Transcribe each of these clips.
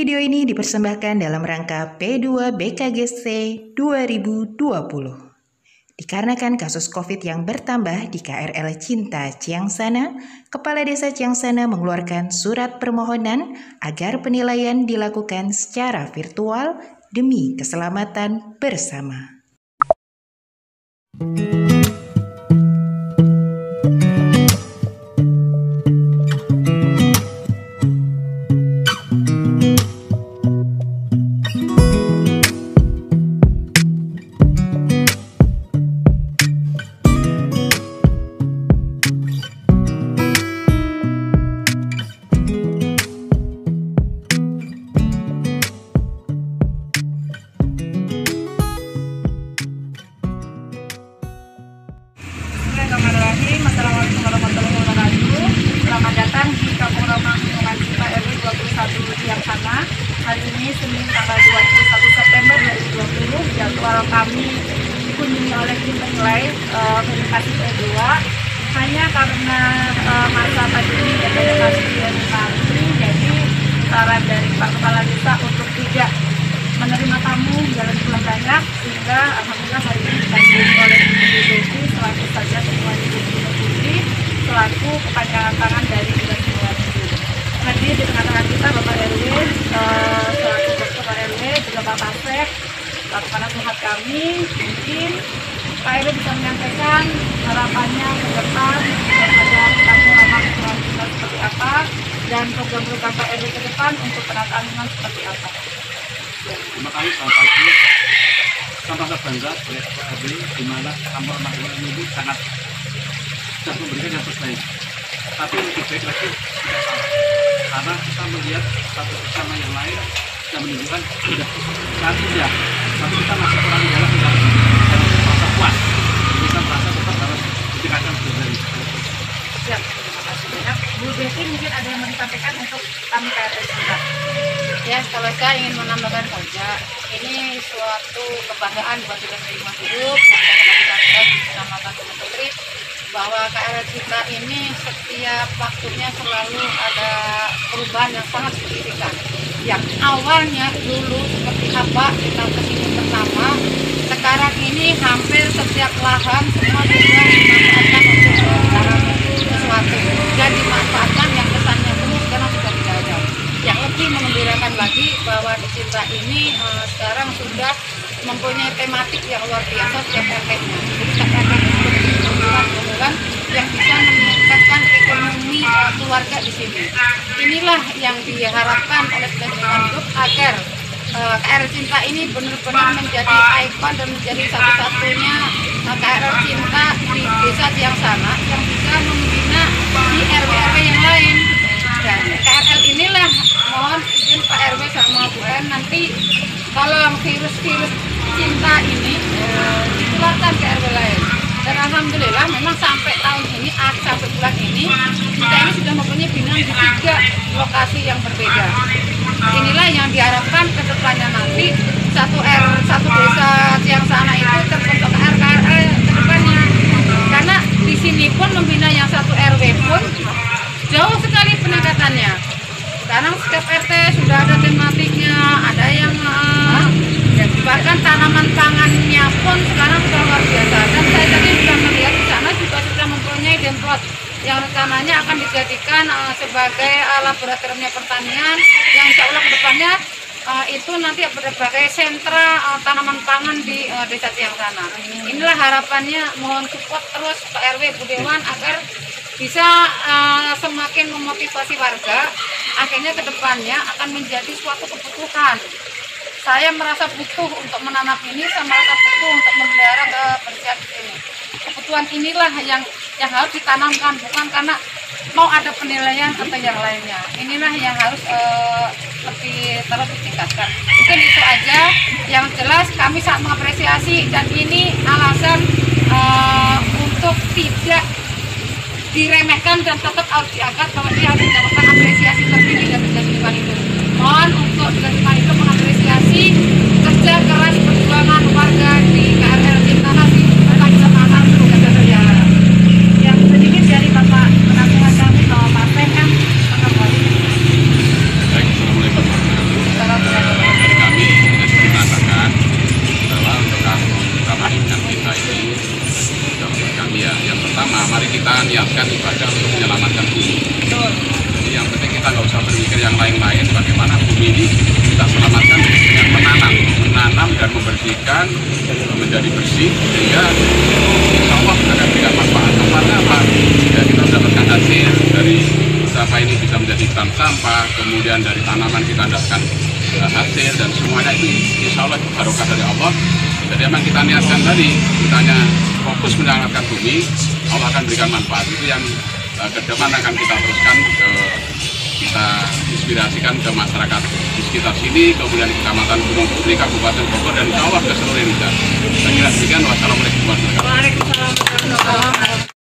Video ini dipersembahkan dalam rangka P2 BKGC 2020. Dikarenakan kasus COVID yang bertambah di KRL Cinta Ciangsana, Kepala Desa Ciangsana mengeluarkan surat permohonan agar penilaian dilakukan secara virtual demi keselamatan bersama. Assalamualaikum warahmatullahi wabarakatuh. Selamat datang di Kampung Ramah Lingkungan Cinta RW 21 Ciangsana. Hari ini Senin tanggal 21 September 2020. Jadwal kami dikunjungi oleh tim penilai verifikasi P2. Hanya karena masa pandemi dan adaptasi yang kami, jadi saran dari Pak Kepala Desa untuk tidak menerima tamu dalam jumlah banyak, sehingga alhamdulillah hari ini dibantu oleh Ibu Desi selaku saja Ketua Divisi Putri selaku kepanjangan tangan dari Dinas Lingkungan Hidup. Hadir di tengah-tengah kita Bapak RW selaku Dokter RW, juga Pak Pasek selaku penasehat kami. Mungkin Pak RW bisa menyampaikan harapannya ke depan terhadap Kampung Ramah Lingkungan kita seperti apa, dan program-program Pak RW ke depan untuk penataan lingkungan seperti apa. Terima kasih, selamat pagi. Sangat bangga oleh Pak RW di mana Kampung Ramah Lingkungan ini sangat sudah memberikan yang terbaik. Tapi lebih baik lagi tidak salah, karena kita melihat satu bersama yang lain dan menunjukkan sudah saat ini ya, tapi kita masih kurang dalam dan merasa puas. Jadi kita merasa tetap harus ditingkatkan dari. Ya, terima kasih banyak. Bu Betty mungkin ada yang mau disampaikan untuk kami KRL Cinta. Ya, kalau saya ingin menambahkan saja, ini suatu kebanggaan buat Dinas Lingkungan Hidup dan Kecamatan Gunung Putri, bahwa KRL Cinta ini setiap waktunya selalu ada perubahan yang sangat signifikan. Yang awalnya dulu seperti apa kita kesini pertama, sekarang ini hampir setiap lahan semua sudah dimanfaatkan untuk menanam sesuatu dan dimanfaatkan yang kesannya dulu sekarang sudah tidak ada. Yang lebih mengembirakan lagi bahwa di Cinta ini sekarang sudah mempunyai tematik yang luar biasa setiap RT-nya. Jadi setiap RT itu bulan yang bisa meningkatkan ekonomi keluarga di sini. Inilah yang diharapkan oleh Dinas Lingkungan Hidup agar KRL Cinta ini benar-benar menjadi ikon dan menjadi satu-satunya KRL Cinta di Desa Ciangsana yang bisa membina di RW-RW yang lain. Dan KRL inilah mohon izin Pak RW sama Bu N nanti kalau virus-virus cinta ini ditularkan ke RW lain. Dan alhamdulillah memang sampai tahun ini, sampai bulan ini, kita ini sudah mempunyai binaan di 3 lokasi yang berbeda. Inilah yang diharapkan ke depannya nanti satu desa Ciangsana itu terbentuk KRL ke depannya. Karena di sini pun membina yang satu RW pun jauh sekali peningkatannya. Sekarang setiap RT sudah ada tematiknya, ada yang bahkan tanaman pangannya pun sekarang sudah luar biasa. Dan saya tadi sudah melihat di sana juga sudah mempunyai demplot yang rencananya akan dijadikan sebagai laboratoriumnya pertanian yang insya Allah kedepannya itu nanti berbagai sentra tanaman pangan di Desa Ciangsana. Inilah harapannya, mohon support terus Pak RW, Bu Dewan agar bisa semakin memotivasi warga, akhirnya kedepannya akan menjadi suatu kebutuhan. Saya merasa butuh untuk menanam ini, saya merasa butuh untuk memelihara kebersihan ini. Kebutuhan inilah yang harus ditanamkan, bukan karena mau ada penilaian atau yang lainnya. Inilah yang harus terus ditingkatkan. Mungkin itu aja. Yang jelas kami sangat mengapresiasi dan ini alasan untuk tidak diremehkan dan tetap harus diangkat bahwa dia harus mendapatkan apresiasi tertinggi dari Dinas Lingkungan Hidup. Mohon untuk Dinas Lingkungan Hidup mengapresiasi kerja keras perjuangan warga di KRL Cinta di Kecamatan Gunung Putri. Yang sedikit dari Bapak penasehat kami, Bapak Pasek kan. Baik, assalamualaikum warahmatullahi wabarakatuh. dilakukan menjadi bersih, sehingga insya Allah akan memberikan manfaat. Manfaatnya apa? Ya, kita mendapatkan hasil dari sampah ini bisa menjadi bank sampah, kemudian dari tanaman kita mendapatkan hasil, dan semuanya itu insya Allah barokah dari Allah. Jadi memang kita niatkan tadi, kita hanya fokus menyelamatkan bumi, Allah akan berikan manfaat. Itu yang ke depan akan kita teruskan, kita inspirasikan ke masyarakat di sekitar sini, kemudian di Kecamatan Gunung Putri, Kabupaten Bogor, dan insya Allah ke seluruh Indonesia. Saya kira demikian. Wassalamualaikum warahmatullahi wabarakatuh.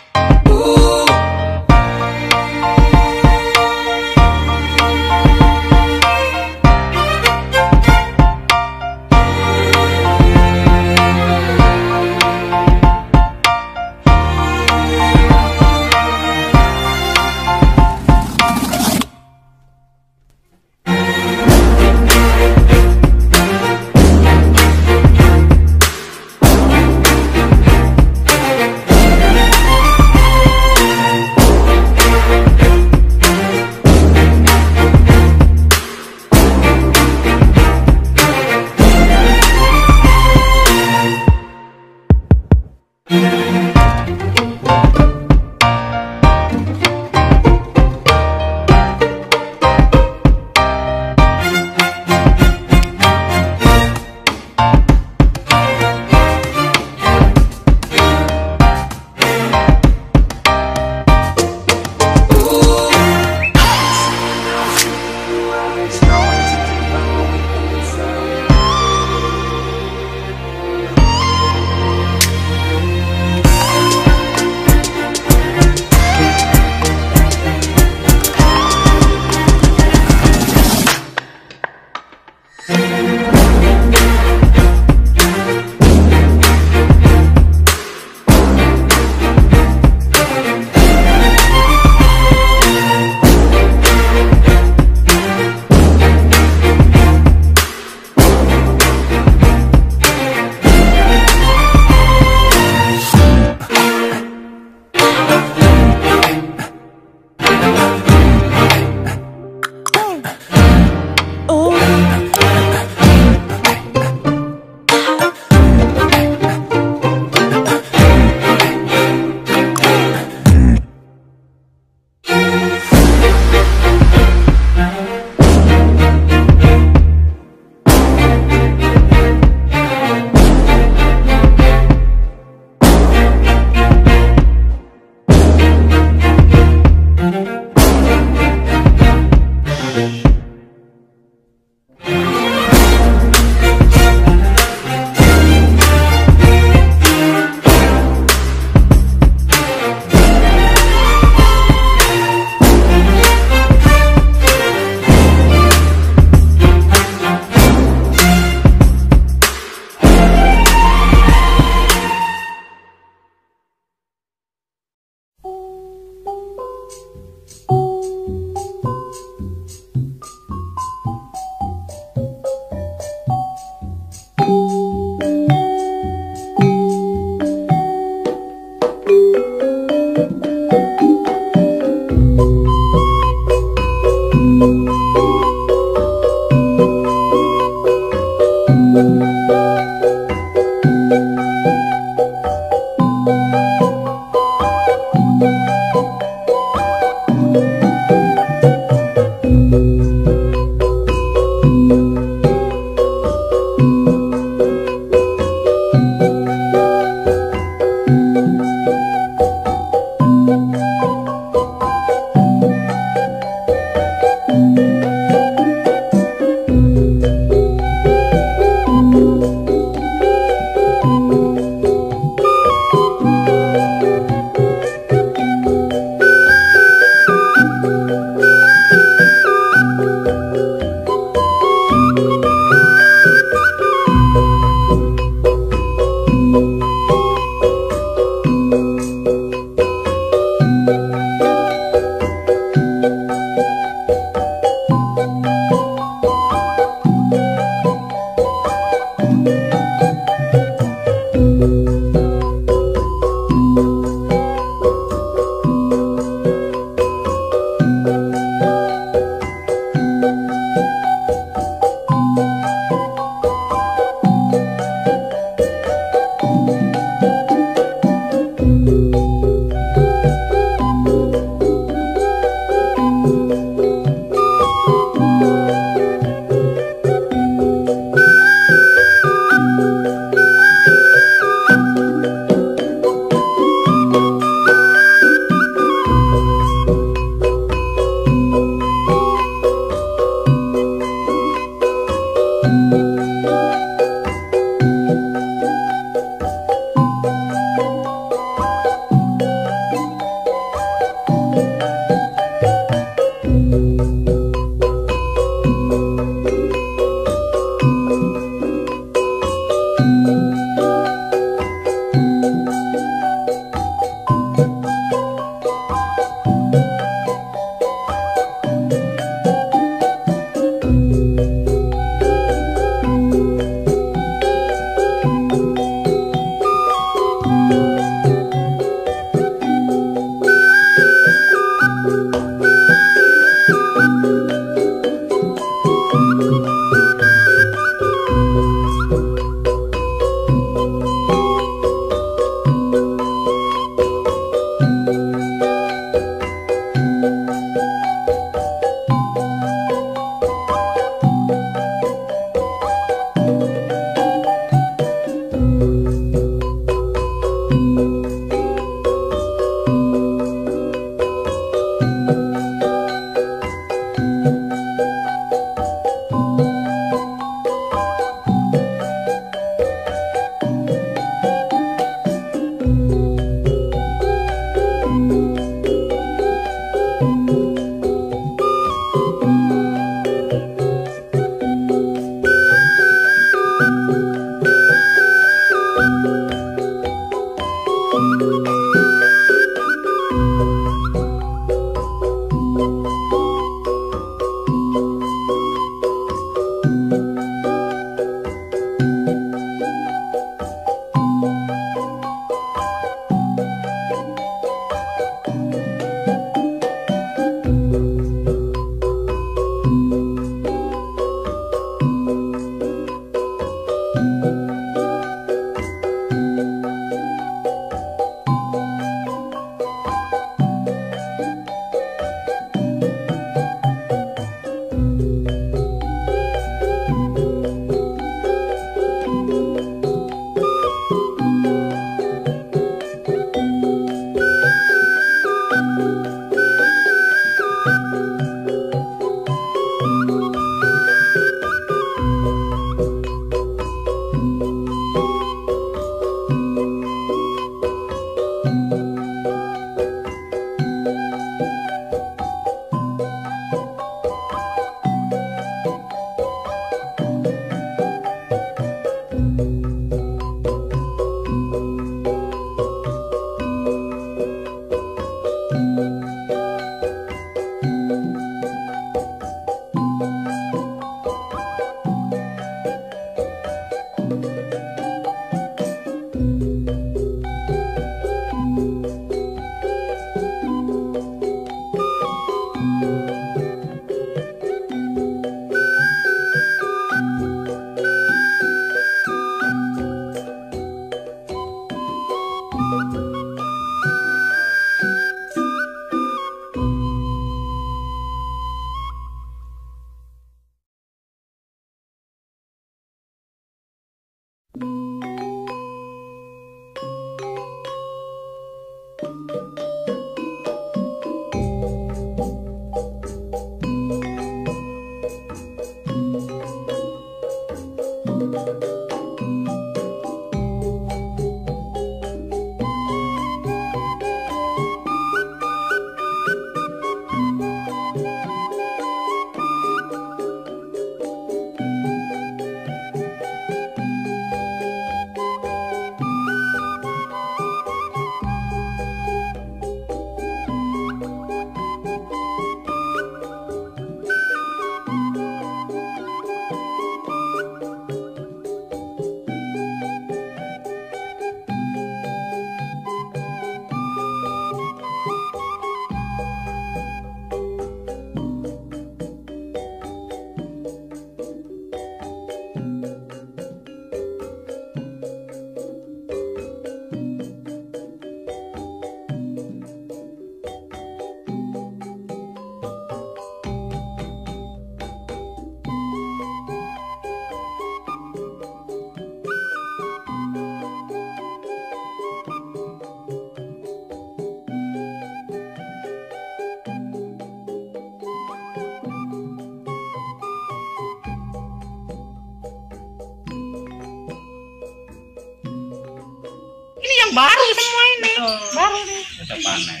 Baru semua ini. Baru nih. Udah panen.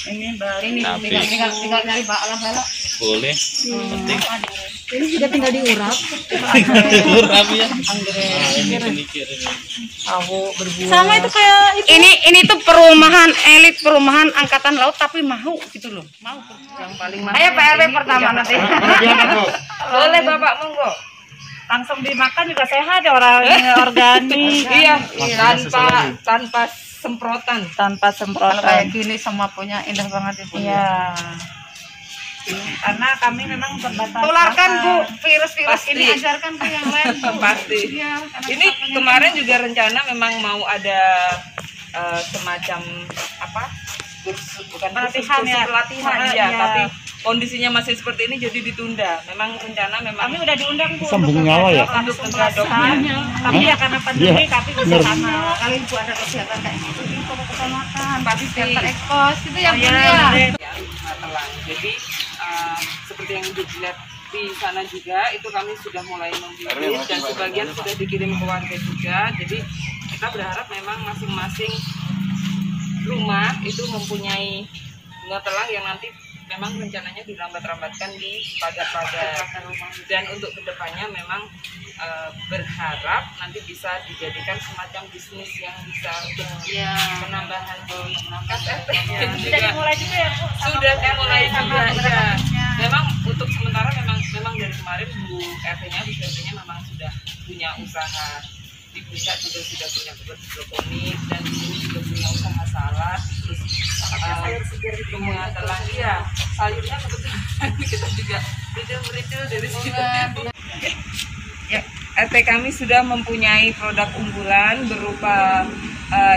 Ini baru. Ini Tapi- tinggal nyari bala-bala. Boleh. Penting. Ini juga tinggal diurap. Urap ya. Sama itu kayak itu. Ini tuh perumahan elit, perumahan angkatan laut tapi mau gitu loh. Mau yang paling mahal. Ayo PRW pertama nanti. Boleh Bapak monggo. Langsung dimakan juga sehat ya, orangnya organik. Iya, tanpa semprotan. Tanpa Kalau semprotan. kayak gini semua punya indah banget ibu. Iya. Karena kami memang terbatas. Tularkan makan. Bu virus-virus Pasti. ini, ajarkan ke yang lain Bu. Pasti. Iya, karena Ini kemarin juga rencana memang mau ada semacam apa? Bukan Pelatihan kursus, ya? pelatihan ya, Iya. tapi kondisinya masih seperti ini jadi ditunda. Memang rencana memang Kami udah diundang Bu. Sambung nyawa ya? untuk mengadopnya. Tapi ya karena pandemi kami bisa sana. kalau ibu ada kesehatan kayak gitu, ibu kalau kesehatan Pasti. biar terekspos itu yang Iya, punya. Telang. Jadi seperti yang dilihat di sana juga itu kami sudah mulai membibit dan sebagian sudah dikirim ke warga juga. Jadi kita berharap memang masing-masing rumah itu mempunyai bunga telang yang nanti memang rencananya dirambat-rambatkan di pagar-pagar. Dan untuk kedepannya memang berharap nanti bisa dijadikan semacam bisnis yang bisa untuk penambahan KTP. Sudah dimulai juga ya Bu? Sudah dimulai juga ya. Memang untuk sementara memang dari kemarin Bu RT-nya, Bu RT-nya memang sudah punya usaha di Puncak, juga sudah punya kebun hidroponik, dan di sini juga punya usaha salad, terus sayur segar di bunga telang. Iya, sayurnya kebetulan kita juga retail dari situ. Ya, RT kami sudah mempunyai produk unggulan berupa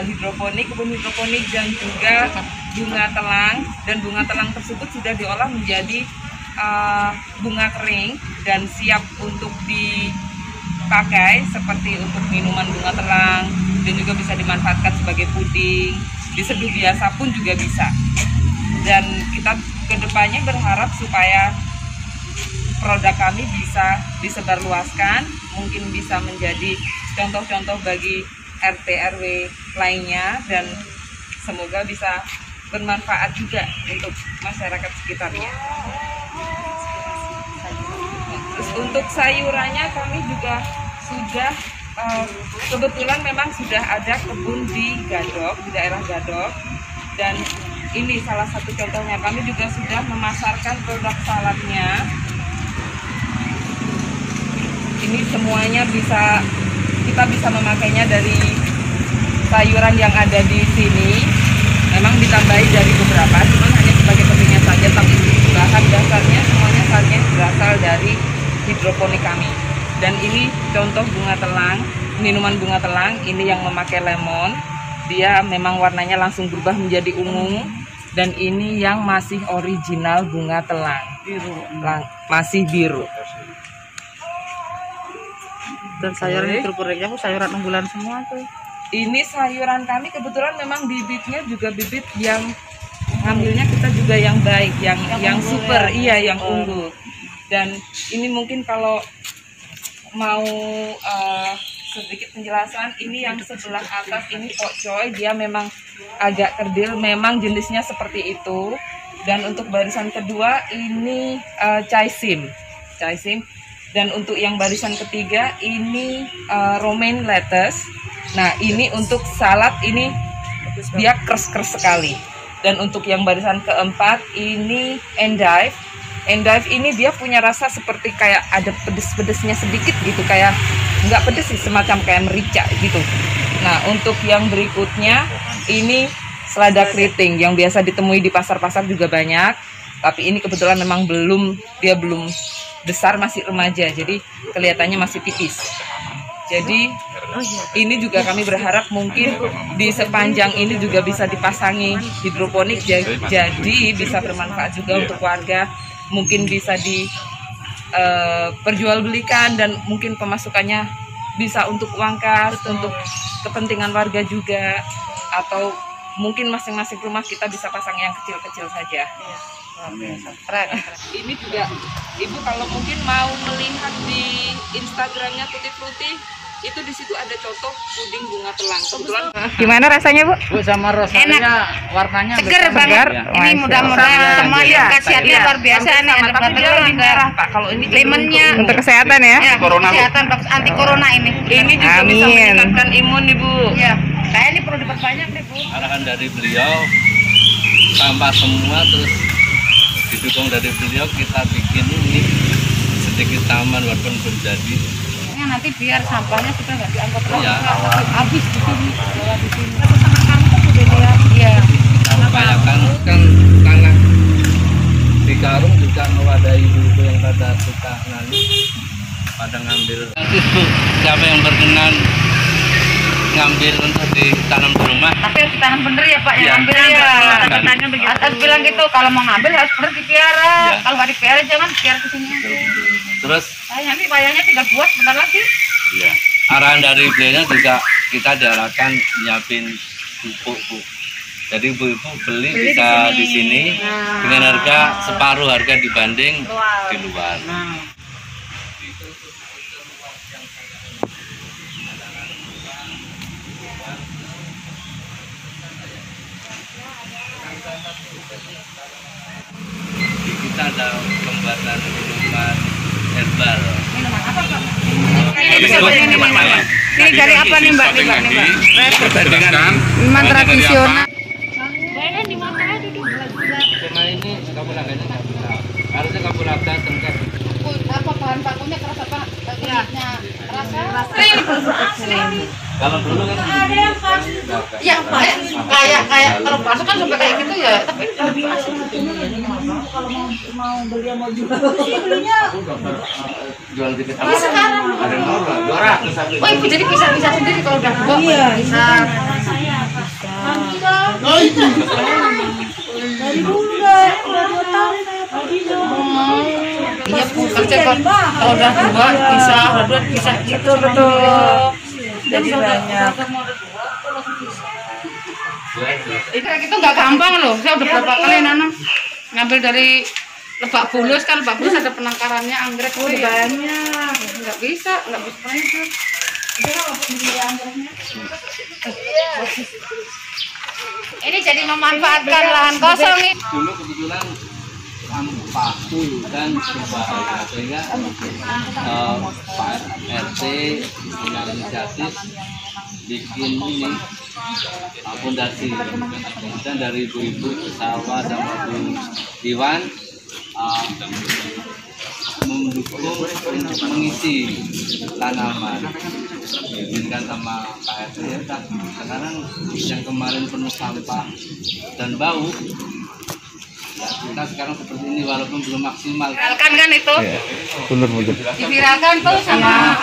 hidroponik, kebun hidroponik, dan juga bunga telang. Dan bunga telang tersebut sudah diolah menjadi bunga kering dan siap untuk dipakai seperti untuk minuman bunga telang, dan juga bisa dimanfaatkan sebagai puding, diseduh biasa pun juga bisa. Dan kita kedepannya berharap supaya produk kami bisa disebarluaskan, mungkin bisa menjadi contoh-contoh bagi RT RW lainnya, dan semoga bisa bermanfaat juga untuk masyarakat sekitarnya. Terus untuk sayurannya kami juga sudah kebetulan memang sudah ada kebun di Gadok, di daerah Gadok, dan ini salah satu contohnya. Kami juga sudah memasarkan produk saladnya. Ini semuanya kita bisa memakainya dari sayuran yang ada di sini. Memang ditambahi dari beberapa, cuman hanya sebagai toppingnya saja, tapi bahan dasarnya semuanya saja berasal dari hidroponik kami. Dan ini contoh bunga telang, minuman bunga telang, ini yang memakai lemon. Dia memang warnanya langsung berubah menjadi ungu. Dan ini yang masih original bunga telang, masih biru. Dan sayuran hidroponiknya Bu, sayuran unggulan semua tuh. Ini sayuran kami kebetulan memang bibitnya juga bibit yang ngambilnya kita juga yang baik, yang super, ya? Iya, yang unggul. Dan ini mungkin kalau mau sedikit penjelasan, ini yang sebelah atas ini pokcoy, dia memang agak kerdil, memang jenisnya seperti itu. Dan untuk barisan kedua ini chaisim. Dan untuk yang barisan ketiga ini romaine lettuce. Nah, ini untuk salad ini dia keras-keras sekali. Dan untuk yang barisan keempat ini endive. Endive ini dia punya rasa seperti kayak ada pedes-pedesnya sedikit gitu, kayak nggak pedes sih, semacam kayak merica gitu. Nah, untuk yang berikutnya ini selada keriting yang biasa ditemui di pasar-pasar juga banyak. Tapi ini kebetulan memang belum besar, masih remaja, jadi kelihatannya masih tipis. Jadi ini juga kami berharap mungkin di sepanjang ini juga bisa dipasangi hidroponik, jadi bisa bermanfaat juga untuk warga. Mungkin bisa diperjualbelikan dan mungkin pemasukannya bisa untuk uang kas, untuk kepentingan warga juga, atau mungkin masing-masing rumah kita bisa pasang yang kecil-kecil saja. Keren. Ini juga Ibu kalau mungkin mau melihat di Instagramnya Tutti Frutti, itu di situ ada contoh puding bunga telang. Kebetulan Gimana rasanya Bu? Bu, sama rasanya warnanya Seger banget. Ini mudah-mudahan semuanya khasiatnya luar biasa nih. Ada tapi dia lebih merah Pak. Kalau ini lemonnya Untuk kesehatan ya. kesehatan bagus, anti corona ini. ini juga bisa meningkatkan imun Ibu. Ya, kayak ini perlu diperbanyak nih Bu. Arahan dari beliau, sampah semua, terus didukung dari beliau, kita bikin ini sedikit taman walaupun belum jadi. Nanti biar sampahnya kita nggak diangkut terus, Iya. habis di sini. Sama kamu tuh udah lihat. Iya. Kita upayakan kan tanah di Karung juga mewadahi ibu-ibu yang pada suka pada ngambil. Nanti Bu, siapa yang berkenan ngambil untuk ditanam di rumah? Tapi harus ditanam bener ya Pak, yang Ya. ngambil ya. Katanya begitu. Atas bilang gitu, kalau mau ngambil harus bener dipiara. Ya. Kalau nggak dipiara jangan piara ke sini. Terus Nanti wayangnya tinggal buat sebentar lagi. ya, arahan dari beliau juga kita diarahkan nyiapin pupuk Bu. Jadi ibu-ibu beli bisa di sini dengan harga separuh harga dibanding di luar. kita ada pembuatan minuman herbal. Minuman apa, Pak? Ini dari apa nih, Mbak? Jelaskan. Minuman tradisional. Cuma ini kapulagannya nggak bisa. Harusnya kapulaga tengkar. Apa bahan bakunya keras apa? Kulitnya rasa? Kalau dulu kan Ya, kayak kalau bakso kan sampai kayak gitu ya. Tapi jual di kita. sekarang Ada 200. oh, ibu jadi bisa sendiri kalau udah dua. Iya, bisa. Iya, Bu, kerja kalau udah dua bisa, gitu. Betul. Jadi banyak. Ini kayak gitu nggak gampang loh. Saya udah berapa kali nanam, ngambil dari Lebak Bulus, kan Lebak Bulus ada penangkarannya anggrek itu ya. Banyak. Nggak bisa pernah itu. Ini jadi memanfaatkan lahan kosong nih. Dulu kebetulan paku kan berbahaya sehingga Pak RT punya inisiatif bikin ini fondasi, dan dari ibu-ibu sawah sama Bu Iwan mendukung untuk mengisi tanaman, diizinkan sama Pak RT. Ya, sekarang yang kemarin penuh sampah dan bau, ya, kita sekarang seperti ini walaupun belum maksimal. Viralkan kan itu? Bener. Diviralkan tuh sama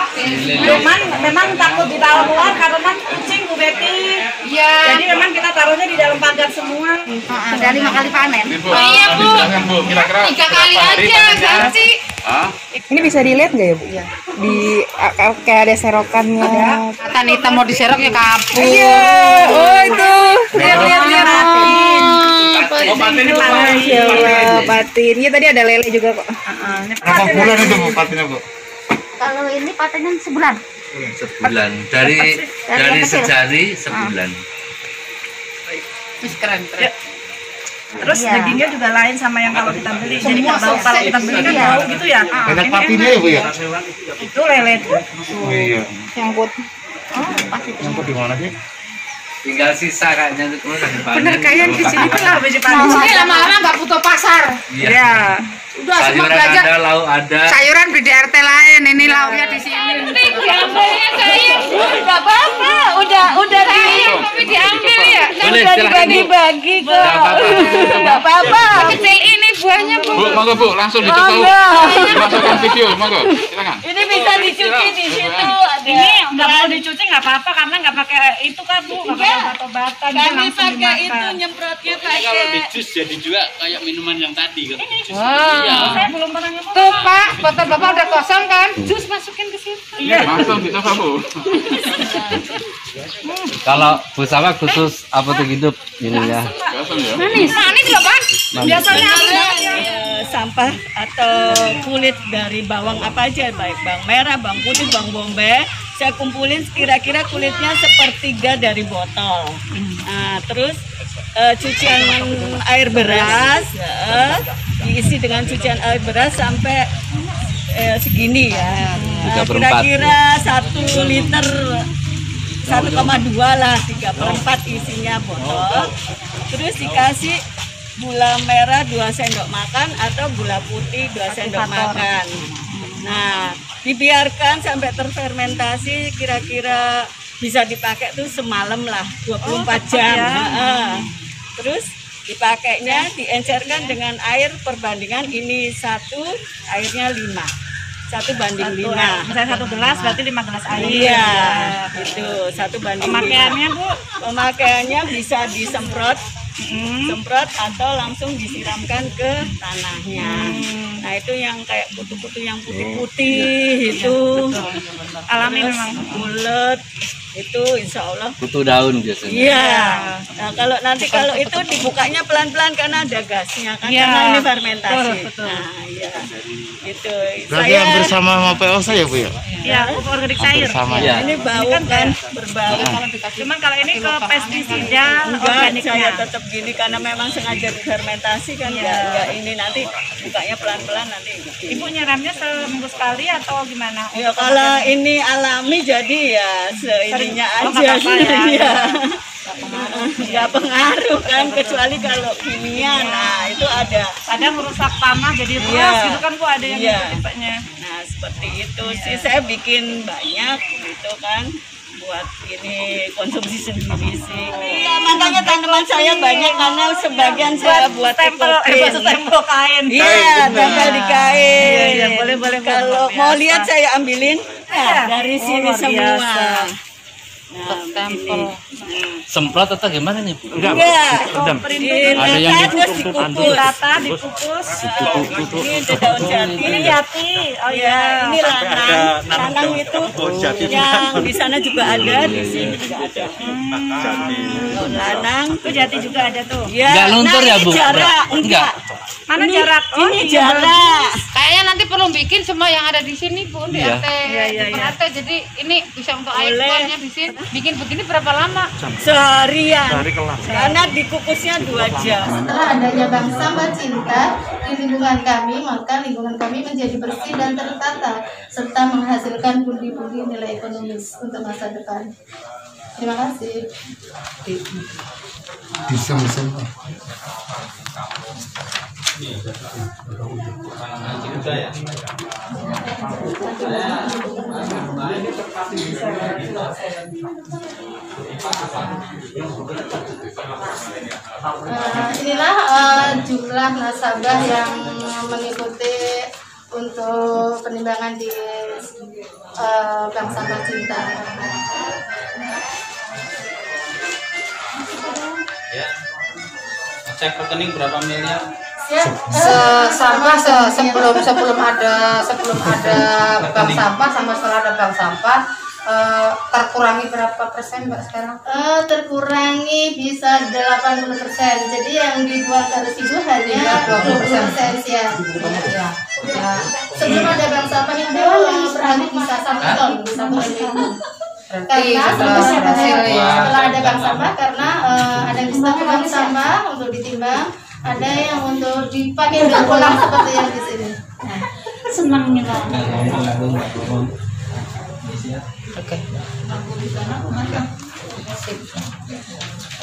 Cuman memang takut dibawa keluar karena kucing, Bu Betty. iya. Jadi memang kita taruhnya di dalam pagar semua. Ada 5 kali panen. Oh iya, Bu. Bu, kira-kira 3 kali aja ganti. Ini bisa dilihat nggak ya, Bu? Di kayak ada serokannya. Kan hitam mau diserok ya kapur. Iya. Oh itu. Lihat. Oh, patin itu Masya Allah, patin. Iya tadi ada lele juga kok. berapa bulan itu Bu patinnya, Bu? Kalau ini patennya sebulan. Sebulan dari sejari sebulan. Wis keren. Terus dagingnya juga lain sama yang kalau kita beli. Jadi nggak bau, kalau kita beli kan bau gitu ya. Banyak patinnya ya, Bu ya? Itu lele. Oh iya. Nyangkut. Nyangkut di mana sih? Tinggal sisa kayaknya itu Bener kayak di sini tuh lah baju panen. Ini lama-lama nggak butuh pasar. Iya. Udah semua Sayuran belajar. ada, lauk ada. Sayuran beli di RT lain, ini lauknya di sini. Diambilnya saya udah apa? Udah tapi diambil ya. Boleh, silakan, Bu. Bagi kok. Enggak apa-apa. Kecil ini buahnya, Bu. Bu, monggo Bu, langsung dicoba. Dimasukkan video, monggo. Silakan. Ini bisa dicuci di situ. Ini nggak perlu dicuci nggak apa-apa karena nggak pakai itu kan Bu, nggak pakai obat-obatan. Dia Kami langsung pakai itu dimakan. nyemprotnya Kalau pakai. di jus jadi juga kayak minuman yang tadi kan. Saya belum pernah nyoba. Tuh Pak, botol Bapak udah kosong kan? Jus masukin ke situ. Langsung dicoba, Bu. Kalau Bu Sawa khusus apotek hidup ininya. Kosong ya. Manis loh Pak. Biasanya sampah atau kulit dari bawang apa aja, baik bawang merah, bawang putih, bawang bombay, saya kumpulin kira-kira kulitnya sepertiga dari botol. Nah, terus cucian air beras, diisi dengan cucian air beras sampai segini ya. Nah, 3/4. kira-kira 1 liter 1,2 lah, 3/4 isinya botol. Terus dikasih gula merah 2 sendok makan atau gula putih 2 sendok makan. Nah, dibiarkan sampai terfermentasi, kira-kira bisa dipakai tuh semalam lah, 24 jam. Terus dipakainya diencerkan dengan air perbandingan ini 1, airnya 5. 1:5. Misalnya 1 gelas berarti 5 gelas air. Iya, itu 1:5. Pemakaiannya Bu? Pemakaiannya bisa disemprot, semprot atau langsung disiramkan ke tanahnya. Nah itu yang kayak kutu-kutu yang putih-putih itu. Alami Terus memang. bulet itu insya Allah. Kutu daun biasanya. Iya. Nah kalau nanti kalau itu dibukanya pelan-pelan karena ada gasnya kan, Iya. karena ini fermentasi. Betul. Nah iya. Itu. Berarti hampir sama PO saya, Bu ya? Ya, pupuk organik cair. Sama ya. Ini bau kan berbau. Cuman kalau ini ke pestisida Enggak, saya organiknya. tetap gini karena memang sengaja difermentasi kan. Enggak ini nanti bukanya pelan-pelan nanti. Ibu nyiramnya seminggu sekali atau gimana? Ya kalau ini alami jadi ya seininya Oh, aja nggak apa-apa ya. ya. Nggak pengaruh kan, kecuali kalau kimia. Nah itu ada. Kadang merusak tanah jadi Iya. keras gitu kan Bu, ada yang Iya. gitu tipenya. Nah seperti itu sih, saya bikin banyak gitu kan buat ini konsumsi sendiri sih. Iya, makanya tanaman saya banyak karena sebagian saya buat stempel, stempel kain. Iya, tempel di kain. Iya, boleh. Kalau Luar mau biasa. lihat saya ambilin Iya. dari sini luar semua. biasa. Nah, stempel. Semprot atau gimana nih Bu? Enggak. Ada yang Terus dikukus. Ditata, dikukus. Ini daun jati. Ini jati. Oh Ya, iya. ini lanang. Lanang itu yang di sana juga ada, di sini juga ada. Daun lanang. Itu jati juga ada tuh. Ya, Nggak luntur nah ya, ini Bu? jarak. Enggak. Mana Ini- jarak? Oh, ini iya, jarak. Kayaknya nanti perlu bikin semua yang ada di sini pun di Iya. RT, Iya. per RT. Jadi ini bisa untuk air Boleh. pokoknya bikin begini berapa lama? Seharian. Karena dikukusnya 2 jam. Setelah adanya Bank Sampah Cinta di lingkungan kami, maka lingkungan kami menjadi bersih dan tertata serta menghasilkan pundi-pundi nilai ekonomis untuk masa depan. Terima kasih. Inilah jumlah nasabah yang mengikuti untuk penimbangan di Bank Sampah Cinta. Cek rekening berapa miliar? Sampah sebelum ada bank sampah sama setelah ada bank sampah terkurangi berapa persen Mbak sekarang? Terkurangi bisa 80%. Jadi yang dibuat ke residu hanya 20% ya. Ya. Sebelum ada bank sampah itu berarti bisa 1 ton, bisa berapa? Karena setelah ada bank sampah, karena ada stok bank sampah untuk ditimbang, ada yang untuk dipakai berulang seperti yang di sini. Senangnya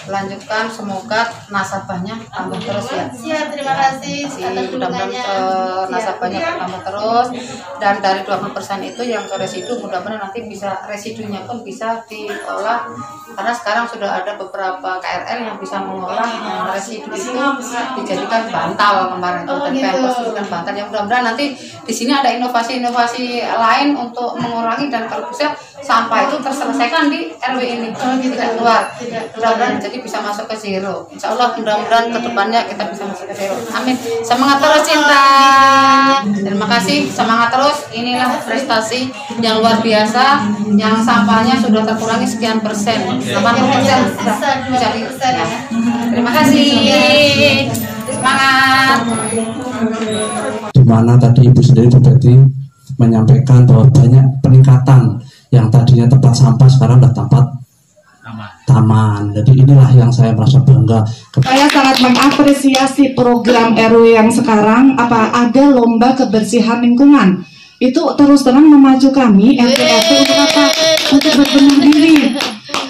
Lanjutkan, semoga nasabahnya tambah terus ya. Siap, terima kasih atas Mudah-mudahan dukungannya. nasabahnya bertambah terus, dan dari 20% itu yang ke residu mudah-mudahan nanti bisa residunya pun bisa diolah, karena sekarang sudah ada beberapa KRL yang bisa mengolah residu itu dijadikan bantal kemarin itu, dan Pemkot dijadikan bantal. Yang mudah-mudahan nanti di sini ada inovasi-inovasi lain untuk mengurangi, dan kalau bisa sampah itu terselesaikan di RW ini, tidak keluar. Mudah-mudahan jadi bisa masuk ke zero. Insya Allah mudah-mudahan kedepannya kita bisa masuk ke zero. Amin. Semangat terus Cinta. Terima kasih, semangat terus. Inilah prestasi yang luar biasa, yang sampahnya sudah terkurangi sekian persen. 80% bisa di. Ya. Terima kasih. Semangat. Di mana tadi Ibu sendiri seperti menyampaikan bahwa banyak peningkatan, yang tadinya tempat sampah sekarang sudah tempat taman. Jadi inilah yang saya merasa bangga. Saya sangat mengapresiasi program RW yang sekarang ada lomba kebersihan lingkungan. Itu terus terang memacu kami RT untuk apa? Untuk berbenah diri.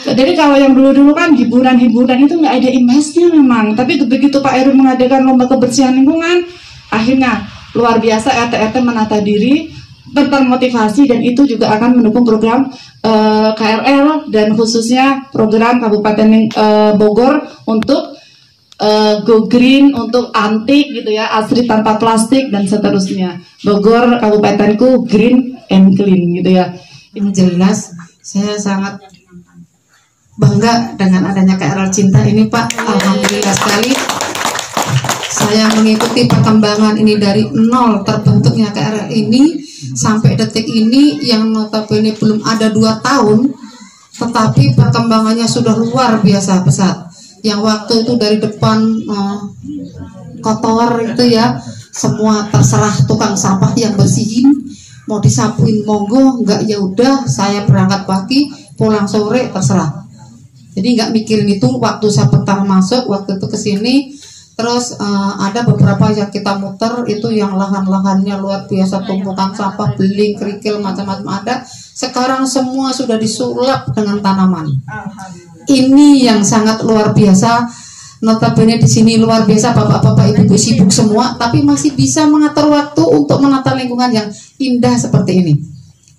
Jadi kalau yang dulu-dulu kan hiburan-hiburan itu nggak ada image-nya memang. Tapi begitu Pak RW mengadakan lomba kebersihan lingkungan, akhirnya luar biasa RT menata diri, termotivasi, dan itu juga akan mendukung program KRL dan khususnya program Kabupaten Bogor untuk Go Green, untuk antik gitu ya, asri tanpa plastik dan seterusnya. Bogor kabupatenku green and clean gitu ya. Ini jelas saya sangat bangga dengan adanya KRL Cinta ini Pak. Alhamdulillah sekali. Saya mengikuti perkembangan ini dari nol terbentuknya KRL ini sampai detik ini yang notabene belum ada 2 tahun, tetapi perkembangannya sudah luar biasa pesat. Yang waktu itu dari depan kotor itu ya, semua terserah tukang sampah yang bersihin. mau disapuin monggo, enggak ya udah saya berangkat pagi pulang sore terserah. Jadi nggak mikirin itu. Waktu saya pertama masuk waktu itu kesini, terus ada beberapa yang kita muter itu yang lahan-lahannya luar biasa, tumpukan sampah, beling, kerikil, macam-macam ada. Sekarang semua sudah disulap dengan tanaman. Ini yang sangat luar biasa. Notabene di sini luar biasa, bapak-bapak, ibu-ibu sibuk semua, tapi masih bisa mengatur waktu untuk menata lingkungan yang indah seperti ini.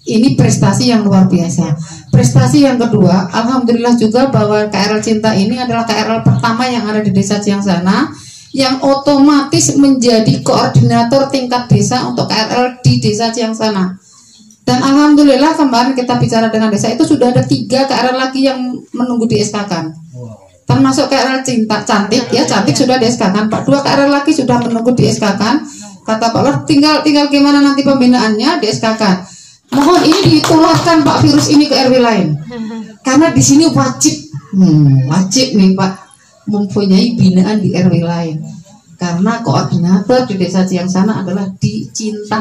Ini prestasi yang luar biasa. Prestasi yang kedua, alhamdulillah juga bahwa KRL Cinta ini adalah KRL pertama yang ada di Desa Ciangsana yang otomatis menjadi koordinator tingkat desa untuk KRL di Desa Ciangsana. Dan alhamdulillah kemarin kita bicara dengan desa itu sudah ada 3 KRL lagi yang menunggu di SK-kan. Termasuk KRL Cinta Cantik ya, Cantik sudah di SK-kan. Pak 2 KRL lagi sudah menunggu di SK-kan. Kata Pak Lur, tinggal gimana nanti pembinaannya di SK-kan. Mohon ini ditularkan Pak virus ini ke RW lain. Karena di sini wajib nih Pak mempunyai binaan di RW lain. Karena koordinator di Desa Ciangsana adalah di Cinta.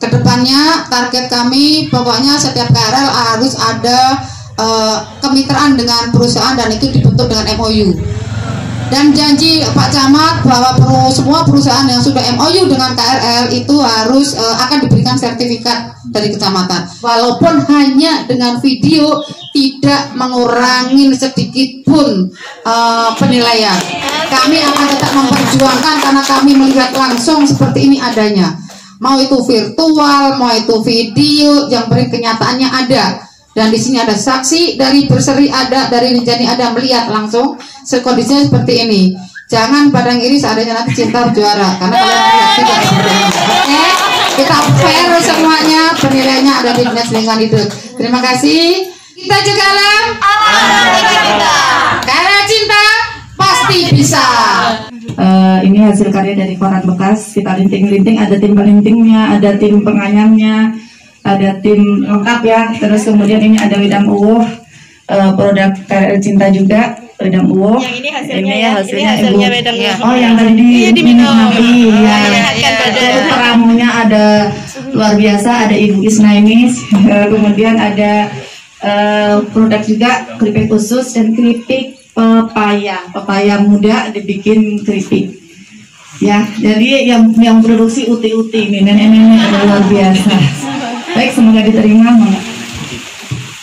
Kedepannya target kami pokoknya setiap KRL harus ada kemitraan dengan perusahaan dan itu dibentuk dengan MOU. Dan janji Pak Camat bahwa semua perusahaan yang sudah MOU dengan KRL itu harus akan diberikan sertifikat dari kecamatan. Walaupun hanya dengan video, tidak mengurangi sedikit pun penilaian. Kami akan tetap memperjuangkan karena kami melihat langsung seperti ini adanya. Mau itu virtual, mau itu video, yang beri kenyataannya ada. Dan di sini ada saksi dari Berseri ada, dari Rinjani ada, melihat langsung kondisinya seperti ini. Jangan pandang iri seandainya nanti Cinta juara, karena kalian melihat tidak seperti ini. Oke, kita fair semuanya, penilaiannya ada di Dinas Lingkungan Hidup. Terima kasih. Kita juga alam. Karena Cinta pasti bisa. Ini hasil karya dari koran bekas. Kita linting-linting, ada tim pelintingnya, ada tim penganyamnya, ada tim lengkap ya. Terus kemudian ini ada Widam Uwuh, produk KRL Cinta juga, Widam Uwuh. Yang ini hasilnya ya, hasilnya Widam Uwuh. Oh, yang tadi diminum nanti ya. Itu peramunya ada luar biasa, ada Ibu Isnainis. Kemudian ada produk juga keripik khusus dan keripik pepaya muda dibikin keripik. Ya, jadi yang produksi uti-uti ini nenek-nenek luar biasa. Baik, semoga diterima.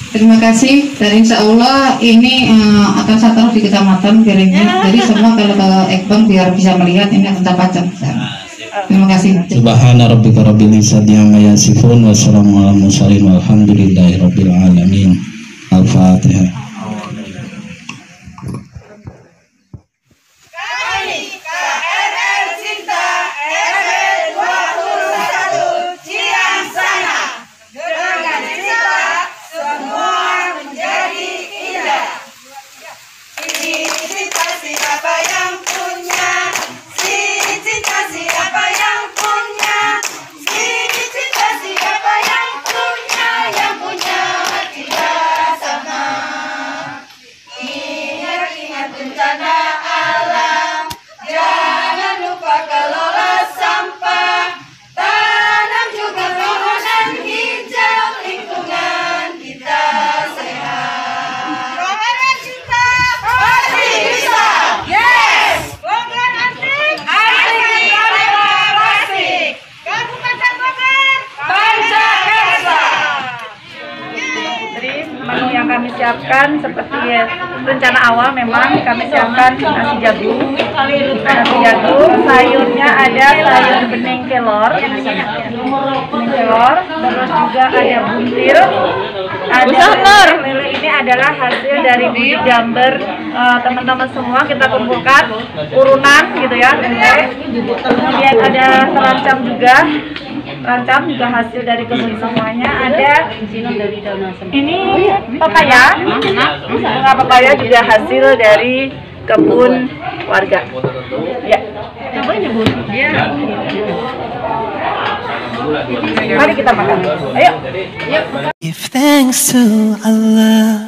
Terima kasih. Dan insya Allah ini akan saya taruh di kecamatan piringnya. Jadi semua kalau ke Ekbang biar bisa melihat ini akan terpajang. Terima kasih. Subhana rabbika rabbil izzati amma yasifun wa salamun alal mursalin walhamdulillahi rabbil alamin. Al-Fatihah. Kami siapkan seperti rencana awal, memang kami siapkan nasi jagung, sayurnya ada sayur bening kelor, terus juga ada buntil, ada lele. Ini adalah hasil dari bibit jamber teman-teman semua kita kumpulkan urunan gitu ya. Kemudian ada terancam juga. Rancam juga hasil dari kebun semuanya. Ada ini pepaya, bunga pepaya juga hasil dari kebun warga. Ya. Mari kita makan. Ayo. Give thanks to Allah.